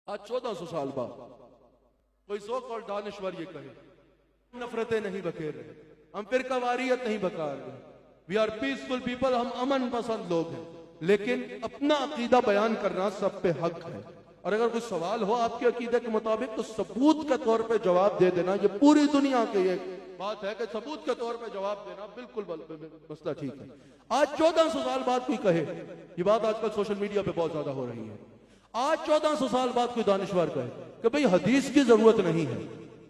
आज 1400 साल बाद कोई सो कॉल्ड दानिश्वर ये कहे नफरतें नहीं बखेर रहे, हम फिरकावारियत नहीं बकार रहे, वी आर पीसफुल पीपल, हम अमन पसंद लोग हैं, लेकिन अपना अकीदा बयान करना सब पे हक है। और अगर कोई सवाल हो आपके अकीदे के मुताबिक तो सबूत के तौर पे जवाब दे देना। ये पूरी दुनिया की ये बात है कि सबूत के तौर पे जवाब देना बिल्कुल मसला ठीक है। आज 1400 साल बाद कोई कहे, ये बात आजकल सोशल मीडिया पे बहुत ज्यादा हो रही है, आज 1400 साल बाद कोई दानिश्वर कहे कि भाई हदीस की जरूरत नहीं है,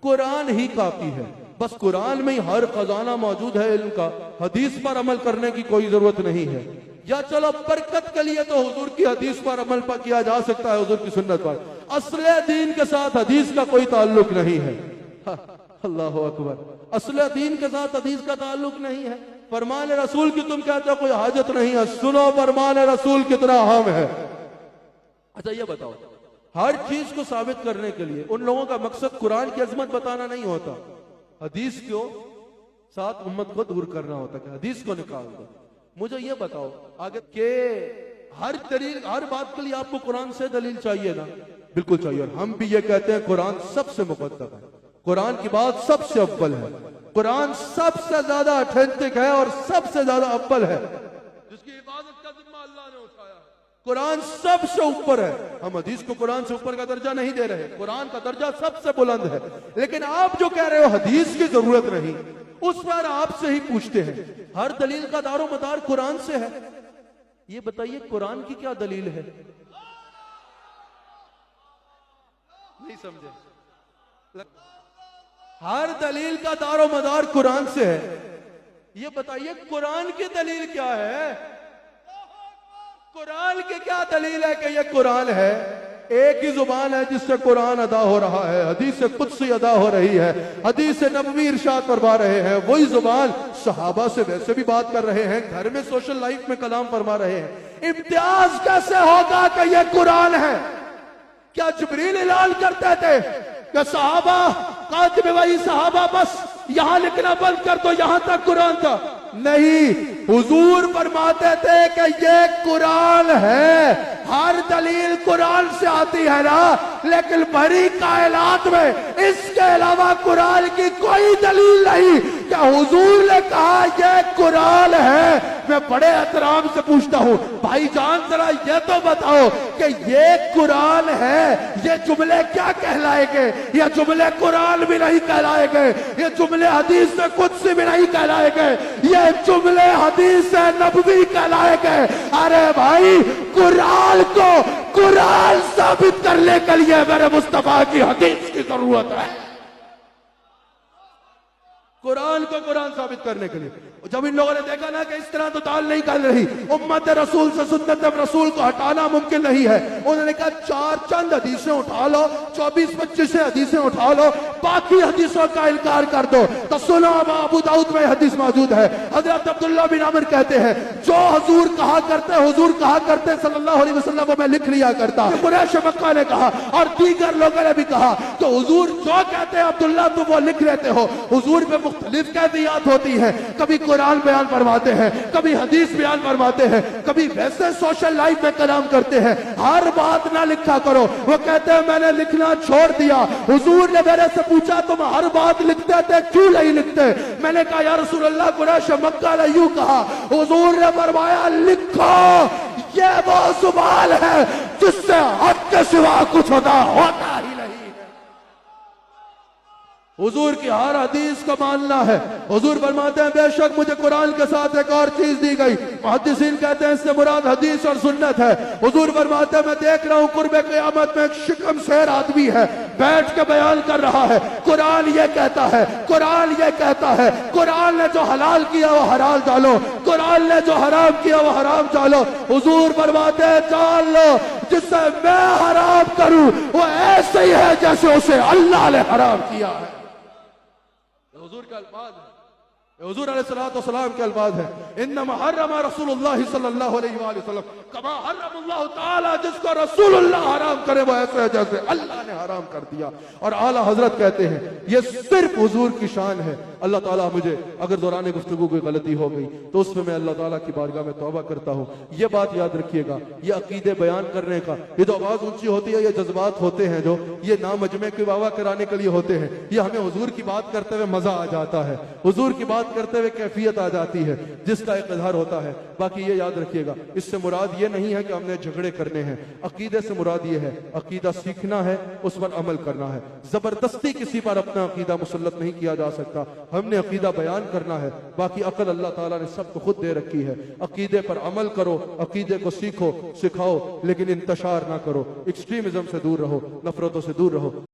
कुरान ही काफी है, बस कुरान में ही हर खजाना मौजूद है इल्म का, हदीस पर अमल करने की कोई जरूरत नहीं है। या चलो बरकत के लिए तो हुजूर की हदीस पर अमल पर किया जा सकता है, हुजूर की सुन्नत पर, असले दीन के साथ हदीस का कोई ताल्लुक नहीं है। अल्लाह अकबर, असले दीन के साथ हदीस का ताल्लुक नहीं है। फरमान रसूल की तुम कहते हो कोई हाजत नहीं है, सुनो फरमान रसूल कितना अहम है। अच्छा ये बताओ, हर चीज को साबित करने के लिए उन लोगों का मकसद कुरान की अजमत बताना नहीं होता, हदीस को साथ उम्मत को दूर करना होता है, हदीस को निकाल दो। मुझे ये बताओ आगे के हर दलील, हर बात के लिए आपको कुरान से दलील चाहिए ना? बिल्कुल चाहिए। और हम भी ये कहते हैं कुरान सबसे मुकद्दम है, कुरान की बात सबसे अव्वल है, कुरान सबसे ज्यादा ऑथेंटिक है और सबसे ज्यादा अव्वल है, जिसकी इबादत का जिम्मा अल्लाह ने उठाया। कुरान सबसे ऊपर है, हम हदीस को कुरान से ऊपर का दर्जा नहीं दे रहे, कुरान का दर्जा सबसे बुलंद है। लेकिन आप जो कह रहे हो हदीस की जरूरत नहीं, उस पर आपसे ही पूछते हैं, हर दलील का दारो मदार कुरान से है, ये बताइए कुरान की क्या दलील है? नहीं समझे? हर दलील का दारो मदार कुरान से है, ये बताइए कुरान की दलील क्या है? कुरान की क्या दलील है कि ये कुरान है? एक ही जुबान है जिससे कुरान अदा हो रहा है, हदीस से कुदसी अदा हो रही है, हदीस से नबवी इरशाद फरमा रहे हैं, वही जुबान सहाबा से वैसे भी बात कर रहे हैं, घर में सोशल लाइफ में कलाम फरमा रहे हैं। इम्तियाज कैसे होगा कि ये कुरान है? क्या जिब्रील ऐलान करते थे कि सहाबा कातिब वही सहाबा बस यहां लिखना बंद कर दो, यहां तक कुरान था? नहीं, हुजूर फरमाते थे कि ये कुरान है, हर दलील कुरान से आती है ना, लेकिन बड़ी कायनात में इसके अलावा कुरान की कोई दलील नहीं। क्या हुजूर ने कहा ये कुरान है? मैं बड़े एहतराम से पूछता हूं, भाईजान जरा ये तो बताओ कि ये कुरान है, ये जुमले क्या कहलाएंगे? ये जुमले कुरान भी नहीं कहलाएंगे, ये जुमले हदीस से कुछ भी नहीं कहलाएंगे, ये जुमले हदीस से नबवी कहलाएंगे। अरे भाई, कुरान को कुरान साबित करने के लिए मेरे मुस्तफा की हदीस की जरूरत है, कुरान को कुरान साबित करने के लिए। जब इन लोगों ने देखा ना कि इस तरह तो ताल नहीं कर रही, उम्मत रसूल से सुन्नत रसूल को हटाना मुमकिन नहीं है, उन्होंने कहा चार चंद हदीसें उठा लो, 24-25 हदीसें उठा लो, बाकी हदीसों का इनकार कर दो। तो सुनो, अबू दाऊद में हदीस मौजूद है, हजरत अब्दुल्लाह बिन अमर कहते हैं, जो हुजूर कहा करते सल्लल्लाहु अलैहि वसल्लम वो मैं लिख लिया करता। कुरैश मक्का ने कहा और दीगर लोगों ने भी कहा, तो हुजूर जो कहते हैं अब्दुल्लाह तुम वो लिख लेते हो। हुजूर पे मुख्तलिफ कैफियत होती है, कभी कुरान बयान फरमाते हैं, कभी हदीस बयान फरमाते हैं, कभी वैसे सोशल लाइफ में कलाम करते हैं। हर बात ना लिखा करो। वो कहते हैं मैंने लिखना छोड़ दिया, हुजूर ने मेरे से पूछा तुम हर बात लिखते थे क्यों नहीं लिखते? मैंने कहा या रसूल अल्लाह, कुरैश मक्का ने यूं कहा, हुजूर ने फरमाया लिखो, ये वो जुबान है जिससे हक के सिवा कुछ होता ही नहीं। हुजूर की हर हदीस को मानना है। हुजूर फरमाते हैं बेशक मुझे कुरान के साथ एक और चीज दी गई, मुहद्दिसीन कहते हैं इससे मुराद हदीस और सुन्नत है। हुजूर फरमाते हैं मैं देख रहा हूं कुर्बे क़यामत में एक शिकम शेर आदमी है, बैठ के बयान कर रहा है, कुरान ये कहता है, कुरान ये कहता है, कुरान ने जो हलाल किया वो हलाल डालो, कुरान ने जो हराम किया वो हराम डालो। हुजूर फरमाते हैं जान लो, जिससे मैं हराम करूं वो ऐसे ही है जैसे उसे अल्लाह ने हराम किया है। हुजूर का अल्फाज है, हुजूर अलैहिस्सलाम के अल्फाज है, इन्नमा हर्रमा रसूलुल्लाह सल्लल्लाहु अलैहि वसल्लम कमा हर्रमल्लाहु ताला, जिसको रसूलुल्लाह हराम करे वो ऐसे है जैसे अल्लाह ने हराम कर दिया। और आला हजरत कहते हैं ये सिर्फ हुजूर की शान है, अल्लाह ताला मुझे अगर दौरान गुफ्तगू कोई गलती हो गई तो उसमें मैं अल्लाह ताला की बारगाह में तौबा करता हूँ। ये बात याद रखिएगा, ये अकीदे बयान करने का ये जो आवाज ऊंची होती है, ये जज्बात होते हैं जो ये ना मजमे के वावा कराने के लिए होते हैं, ये हमें हुजूर की बात करते हुए मजा आ जाता है, हुजूर की बात करते हुए कैफियत आ जाती है जिसका एक इजहार होता है। बाकी ये याद रखिएगा, इससे मुराद ये नहीं है कि हमने झगड़े करने हैं, अकीदे से मुराद ये है अकीदा सीखना है, उस पर अमल करना है। जबरदस्ती किसी पर अपना अकीदा मुसल्लत नहीं किया जा सकता, हमने अकीदा बयान करना है। बाकी अकल अल्लाह ताला ने सबको खुद दे रखी है। अकीदे पर अमल करो, अकीदे को सीखो सिखाओ, लेकिन इंतशार ना करो, एक्सट्रीमिज्म से दूर रहो, नफरतों से दूर रहो।